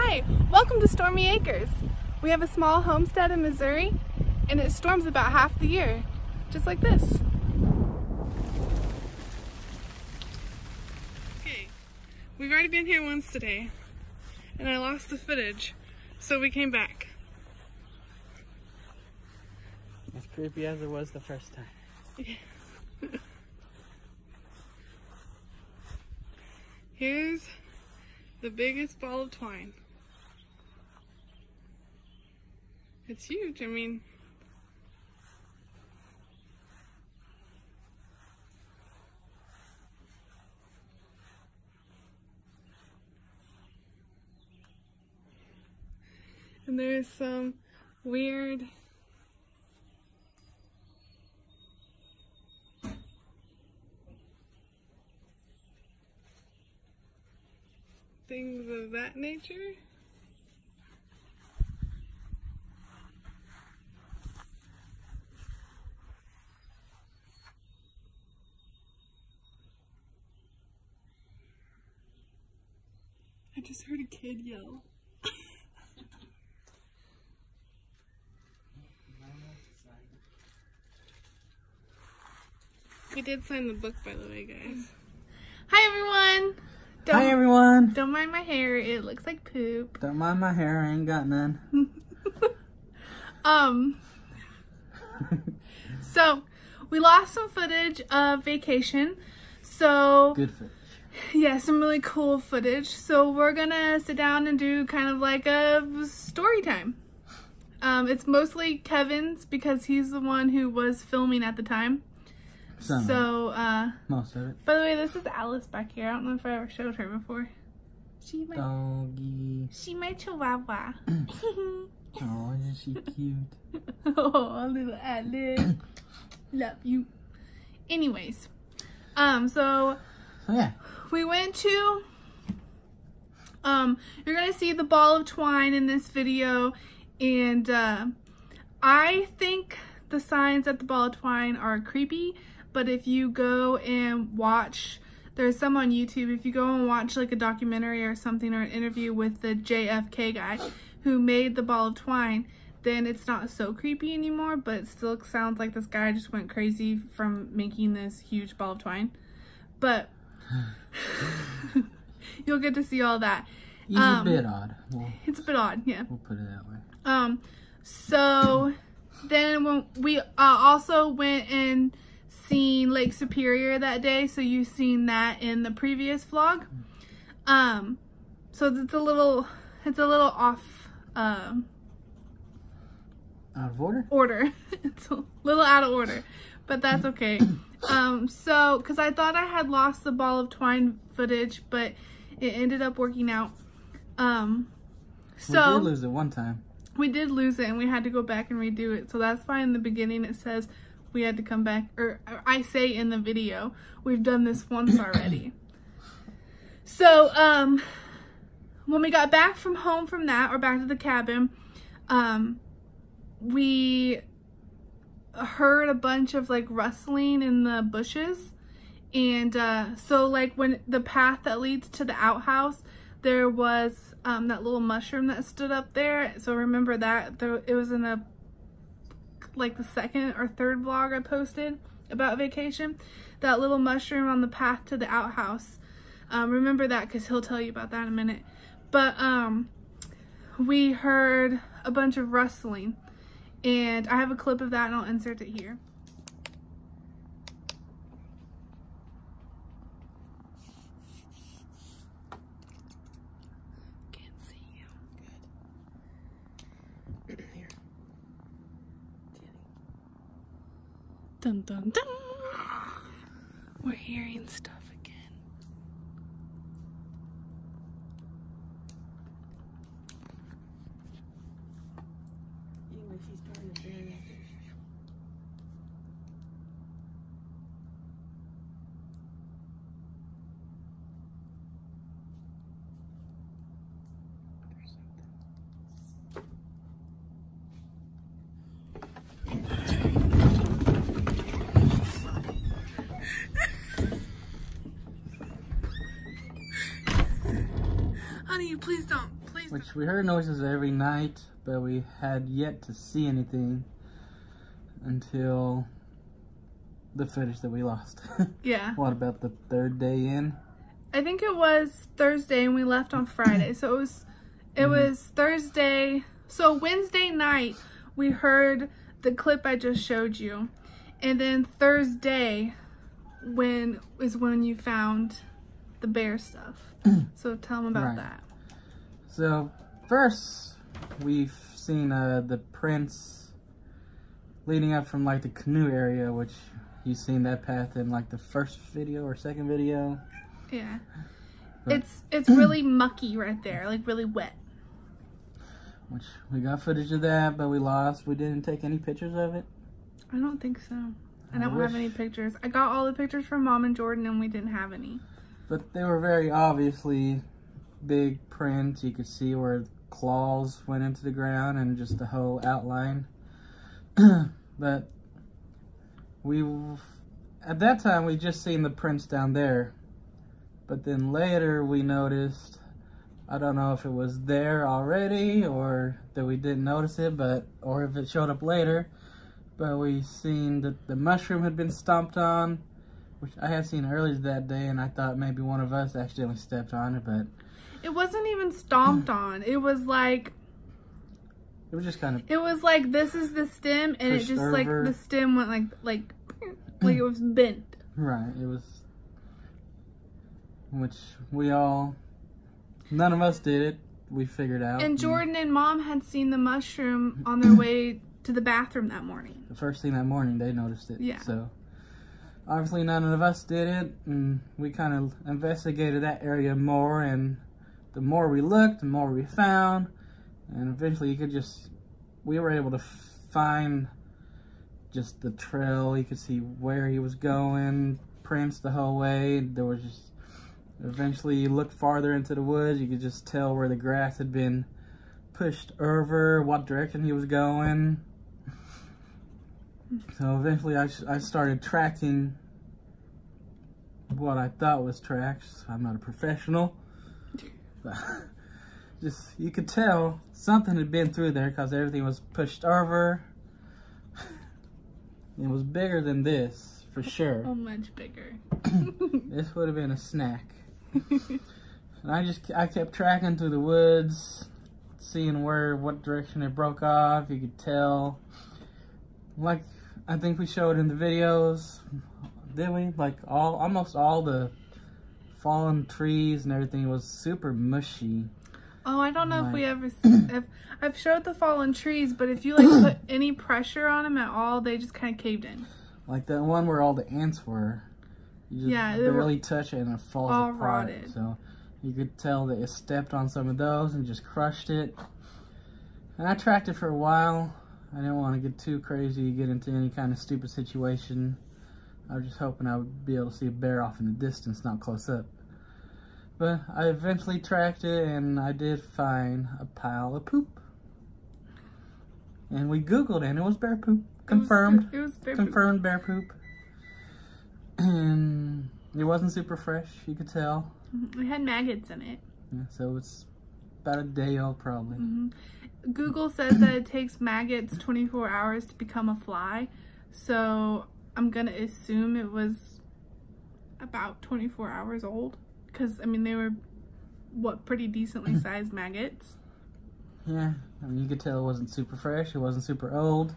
Hi, welcome to Stormy Acres. We have a small homestead in Missouri and it storms about half the year, just like this. Okay, we've already been here once today and I lost the footage, so we came back. As creepy as it was the first time. Yeah. Here's the biggest ball of twine. It's huge, I mean. And there's some weird things of that nature. I just heard a kid yell. We did sign the book, by the way, guys. Hi, everyone! Hi, everyone! Don't mind my hair, it looks like poop. Don't mind my hair, I ain't got none. So, we lost some footage of vacation, so... Good footage. Yeah, some really cool footage. So we're gonna sit down and do kind of like a story time. It's mostly Kevin's because he's the one who was filming at the time. Most of it. By the way, this is Alice back here. I don't know if I ever showed her before. She's my doggy. She's my chihuahua. Oh, isn't she cute? Oh, little Alice. Love you. Anyways, so yeah, we went to you're gonna see the ball of twine in this video, and I think the signs at the ball of twine are creepy. But if you go and watch, there's some on YouTube, if you go and watch like a documentary or something or an interview with the JFK guy who made the ball of twine, then it's not so creepy anymore, but it still sounds like this guy just went crazy from making this huge ball of twine. But you'll get to see all that. It's a bit odd. It's a bit odd, yeah. We'll put it that way. So then when we also went and seen Lake Superior that day, so you've seen that in the previous vlog. So it's a little off Out of order? It's a little out of order, but that's okay. So because I thought I had lost the ball of twine footage, but it ended up working out. So we did lose it one time. We did lose it and we had to go back and redo it. So that's why in the beginning it says we had to come back, or I say in the video, we've done this once already. So, when we got back from home from that, or back to the cabin, we heard a bunch of like rustling in the bushes. And, so like when the path that leads to the outhouse, there was, that little mushroom that stood up there. So remember that it was in a, like the second or third vlog I posted about vacation, that little mushroom on the path to the outhouse. Remember that because he'll tell you about that in a minute. But we heard a bunch of rustling, and I have a clip of that and I'll insert it here. Can't see you. Good. Here. Dun dun dun! We're hearing stuff again. Anyway, she's starting to bury up. Honey, please don't. Please which we heard noises every night, but we had yet to see anything until the footage that we lost. Yeah. What about the third day in? I think it was Thursday and we left on Friday. So it was Thursday. So Wednesday night we heard the clip I just showed you. And then Thursday is when you found the bear stuff. So tell them about that. So first we've seen the prints leading up from like the canoe area, which you've seen that path in like the first video or second video. Yeah. But it's really mucky right there, like really wet. Which we got footage of that, but we lost. We didn't take any pictures of it. I don't think so. I don't have any pictures. I got all the pictures from Mom and Jordan and we didn't have any. But they were very obviously big prints. You could see where claws went into the ground and just the whole outline. But at that time we just seen the prints down there. But then later we noticed, I don't know if it was there already or that we didn't notice it, or if it showed up later, but we seen that the mushroom had been stomped on, which I had seen earlier that day, and I thought maybe one of us accidentally stepped on it, but it wasn't even stomped on. It was like, it was just kind of, it was like, this is the stem, and it just over. Like the stem went like it was bent. Right, it was, which none of us did it. We figured out. And Jordan and Mom had seen the mushroom on their way to the bathroom that morning. The first thing that morning, they noticed it. Yeah. So, obviously none of us did it, and we kind of investigated that area more, and the more we looked, the more we found, and eventually we were able to find just the trail. You could see where he was going, prints the whole way. There was just, eventually you look farther into the woods, you could just tell where the grass had been pushed over, what direction he was going. So eventually I started tracking what I thought was tracks. I'm not a professional. But just, you could tell something had been through there because everything was pushed over. It was bigger than this, for sure. Oh, much bigger. This would have been a snack. And I kept tracking through the woods, seeing what direction it broke off. You could tell, like I think we showed in the videos, did we? Like almost all the fallen trees and everything was super mushy. Oh, I don't know if we ever, if I've showed the fallen trees, but if you like put any pressure on them at all, they just kind of caved in. Like that one where all the ants were. You just barely touch it and it falls all apart. Rotted. So you could tell that it stepped on some of those and just crushed it. And I tracked it for a while. I didn't want to get too crazy, get into any kind of stupid situation. I was just hoping I would be able to see a bear off in the distance, not close up. But I eventually tracked it, and I did find a pile of poop. And we Googled it, and it was bear poop. Confirmed. It was bear confirmed poop. Bear poop. And it wasn't super fresh, you could tell. It had maggots in it. Yeah, so it's about a day old, probably. Google says that it takes maggots 24 hours to become a fly. So I'm going to assume it was about 24 hours old. Because, I mean, they were, pretty decently sized maggots. Yeah, I mean, you could tell it wasn't super fresh. It wasn't super old.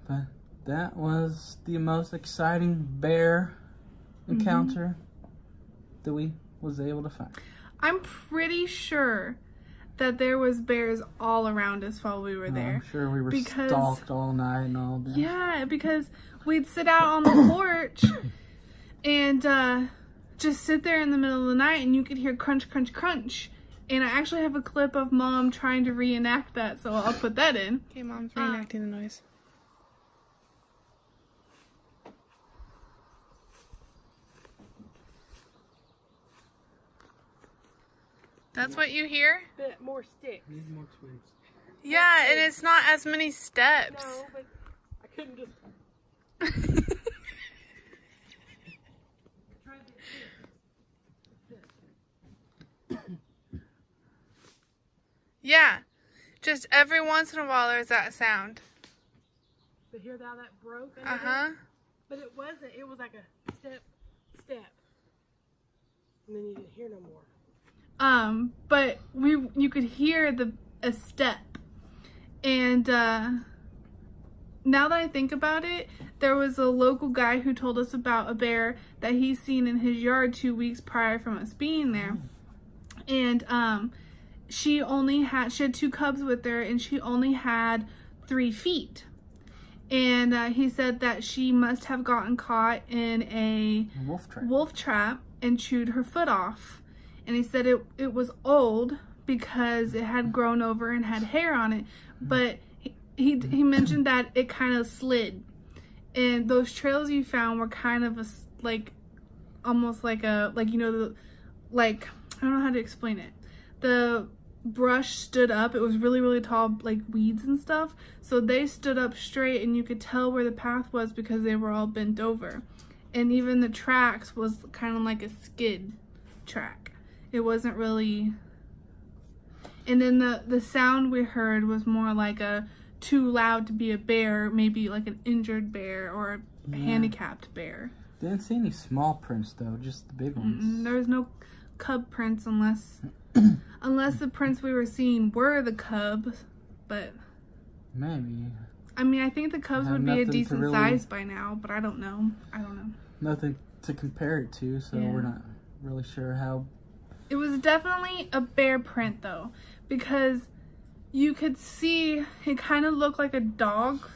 But that was the most exciting bear encounter that we was able to find. I'm pretty sure that there was bears all around us while we were there. I'm sure we were stalked all night and all day. Yeah, because we'd sit out on the porch and just sit there in the middle of the night and you could hear crunch, crunch, crunch. And I actually have a clip of Mom trying to reenact that, so I'll put that in. Okay, Mom's reenacting the noise. That's what you hear? Bit more sticks. Need more twigs. Yeah, and it's not as many steps. No, but I couldn't just... Yeah. Just every once in a while there's that sound. But hear how that broke? Uh-huh. But it wasn't. It was like a step. And then you didn't hear no more. But you could hear a step. And now that I think about it, there was a local guy who told us about a bear that he's seen in his yard 2 weeks prior from us being there. And she had 2 cubs with her, and she only had 3 feet. And he said that she must have gotten caught in a wolf trap and chewed her foot off. And he said it was old because it had grown over and had hair on it, but he mentioned that it kind of slid. And those trails you found were kind of almost like you know, I don't know how to explain it. The brush stood up. It was really, really tall, like weeds and stuff. So they stood up straight, and you could tell where the path was because they were all bent over. And even the tracks was kind of like a skid track. It wasn't really... And then the sound we heard was more like a too loud to be a bear, maybe like an injured bear or a handicapped bear. Didn't see any small prints though, just the big ones. There was no cub prints unless the prints we were seeing were the cubs, but maybe. I mean, I think the cubs would be a decent size by now, but I don't know. Nothing to compare it to, so we're not really sure how. It was definitely a bear print though, because you could see it kind of looked like a dog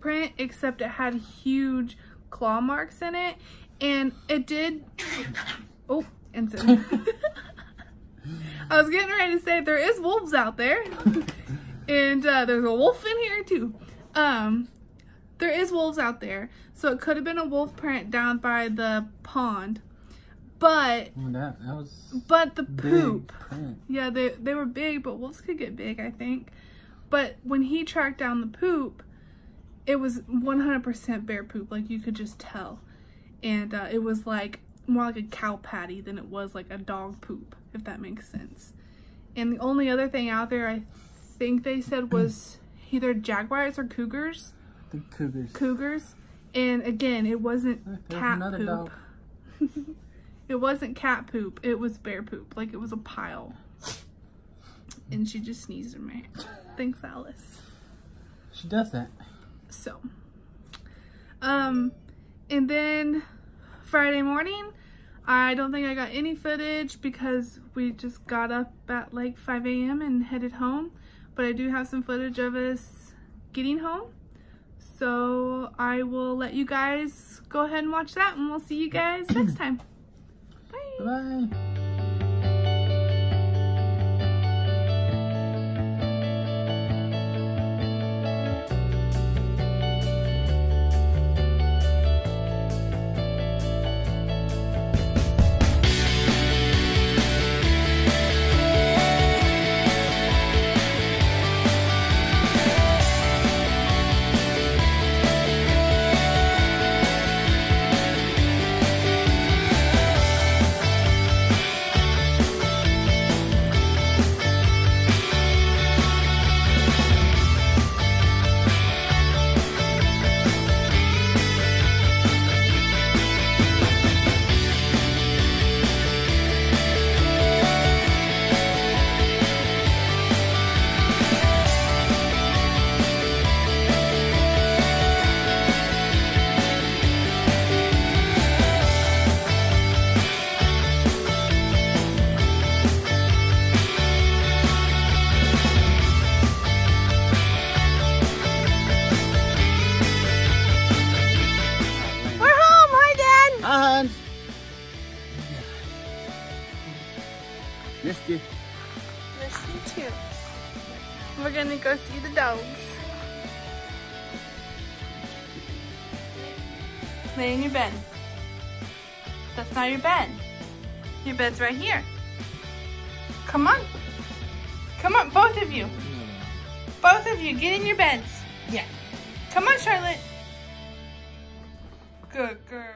print, except it had huge claw marks in it, and it did. Oh, Ensign. I was getting ready to say there is wolves out there, and there's a wolf in here too. There is wolves out there, so it could have been a wolf print down by the pond, but but the poop, yeah, they were big, but wolves could get big, I think. But when he tracked down the poop, it was 100% bear poop, like you could just tell, and it was like more like a cow patty than it was like a dog poop, if that makes sense. And the only other thing out there, I think they said, was either jaguars or cougars. I think cougars. Cougars. And again, it wasn't cat poop. Dog. It wasn't cat poop. It was bear poop. Like, it was a pile. And she just sneezed in my hair. Thanks, Alice. She does that. So, and then Friday morning, I don't think I got any footage because we just got up at like 5 a.m. and headed home. But I do have some footage of us getting home. So I will let you guys go ahead and watch that, and we'll see you guys next time. Bye. Bye. Missed you. Missed you too. We're gonna go see the dogs. Lay in your bed. That's not your bed. Your bed's right here. Come on. Come on, both of you. Both of you, get in your beds. Yeah. Come on, Charlotte. Good girl.